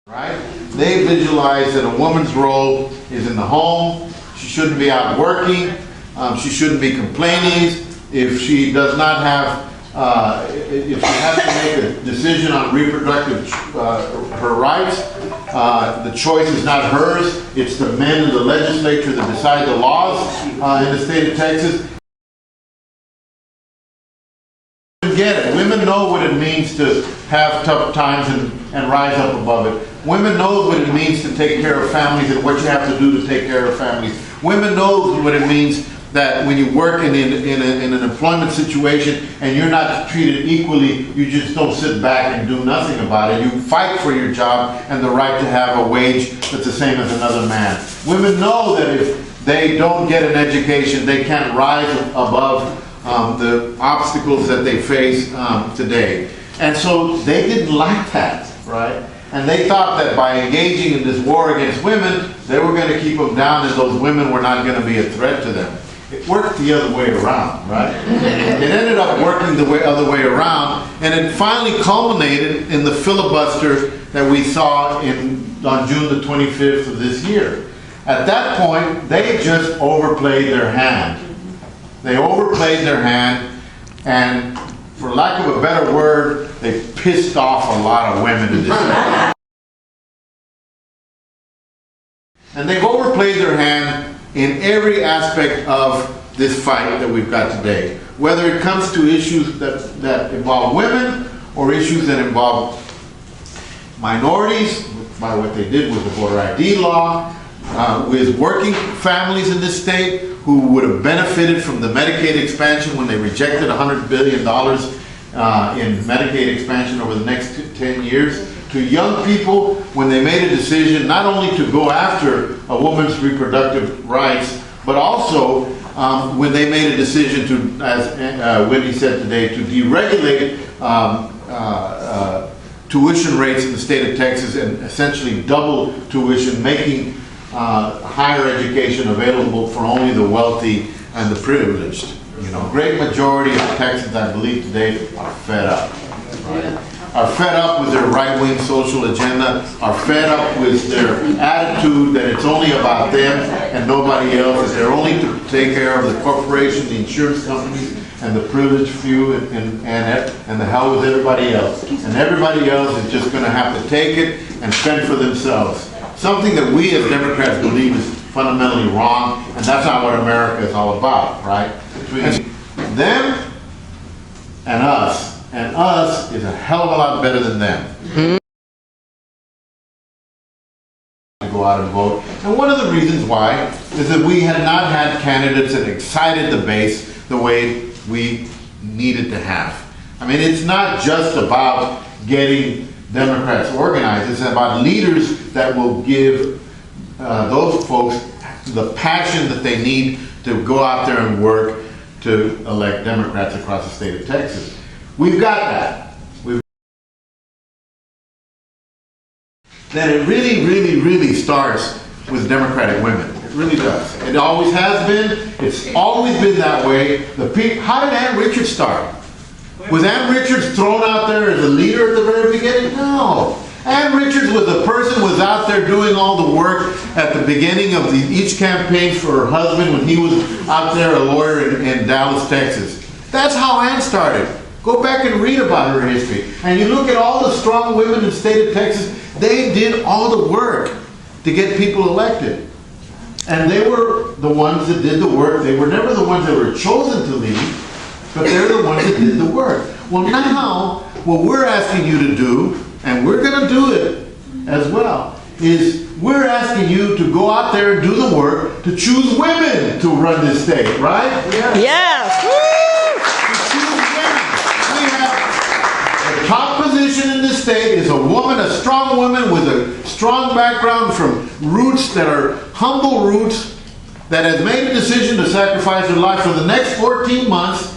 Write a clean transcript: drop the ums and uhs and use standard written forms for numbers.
Right? They visualize that a woman's role is in the home. She shouldn't be out working. She shouldn't be complaining. If she does not have, if she has to make a decision on reproductive, her rights, the choice is not hers. It's the men in the legislature that decide the laws in the state of Texas. Get it. Women know what it means to have tough times and rise up above it. Women know what it means to take care of families and what you have to do to take care of families. Women know what it means that when you work in an employment situation and you're not treated equally, you just don't sit back and do nothing about it. You fight for your job and the right to have a wage that's the same as another man. Women know that if they don't get an education, they can't rise above the obstacles that they face today. And so they didn't like that, right? And they thought that by engaging in this war against women, they were going to keep them down and those women were not going to be a threat to them. It worked the other way around, right? It ended up working the other way around, and it finally culminated in the filibuster that we saw on June the 25th of this year. At that point, they just overplayed their hand. They overplayed their hand, and for lack of a better word, they pissed off a lot of women in this country. And they've overplayed their hand in every aspect of this fight that we've got today. Whether it comes to issues that involve women or issues that involve minorities, by what they did with the voter ID law, with working families in this state who would have benefited from the Medicaid expansion when they rejected $100 billion in Medicaid expansion over the next 10 years, to young people when they made a decision not only to go after a woman's reproductive rights, but also when they made a decision to, as Whitney said today, to deregulate tuition rates in the state of Texas and essentially double tuition, making higher education available for only the wealthy and the privileged. You know, great majority of Texans, I believe today, are fed up. Right? Are fed up with their right-wing social agenda, are fed up with their attitude that it's only about them and nobody else, that they're only to take care of the corporation, the insurance companies, and the privileged few, and the hell with everybody else. And everybody else is just going to have to take it and fend for themselves. Something that we as Democrats believe is fundamentally wrong, and that's not what America is all about, right? Between them and us is a hell of a lot better than them. To go out and vote. And one of the reasons why is that we had not had candidates that excited the base the way we needed to have. I mean, it's not just about getting Democrats organized, it's about leaders that will give those folks the passion that they need to go out there and work to elect Democrats across the state of Texas. We've got that. Then it really starts with Democratic women. It really does. It always has been. It's always been that way. How did Ann Richards start? Was Ann Richards thrown out there as a leader at the very beginning? No. Ann Richards was the person who was out there doing all the work at the beginning of each campaign for her husband when he was out there a lawyer in Dallas, Texas. That's how Ann started. Go back and read about her history. And you look at all the strong women in the state of Texas, they did all the work to get people elected. And they were the ones that did the work. They were never the ones that were chosen to lead, but they're the ones that did the work. Well, now, what we're asking you to do, and we're going to do it as well, is we're asking you to go out there and do the work to choose women to run this state, right? Yes. The top position in this state is a woman, a strong woman with a strong background from roots that are humble roots, that has made a decision to sacrifice her life for the next 14 months